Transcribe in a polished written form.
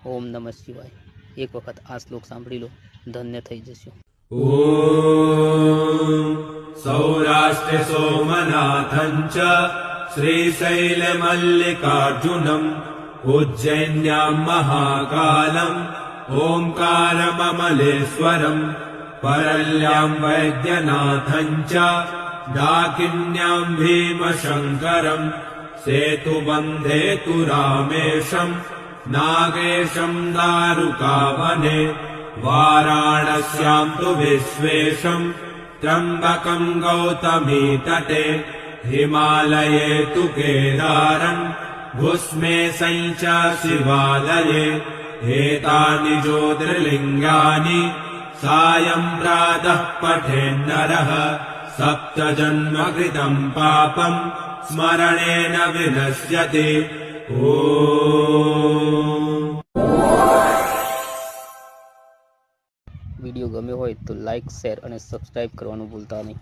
ओम नमः शिवाय। एक वखत आ श्लोक सांभળી लो, धन्य થઈ જશો। ओम सौराष्ट्र सोमनाथं च श्रीशैलमल्लिकार्जुनम् उज्जैन्यां महाकालम् ओंकारममलेश्वरम् परल्यां वैद्यनाथं च डाकिन्यां भीमशङ्करम् सेतुबन्धे तु रामेशम् नागेशं दारुकावने वाराणस्यां तु विश्वेशम् त्र्यम्बकं गौतमीतटे हिमालये तु केदारम् भुस्मेशं च शिवालये एतानि ज्योतिर्लिङ्गानि सायं प्रातः पठेन्नरः सप्तजन्मकृतं पापं स्मरणेन विनश्यति। वीडियो गम्यो होय तो लाइक शेर और सब्सक्राइब करवानुं भूलता नहीं।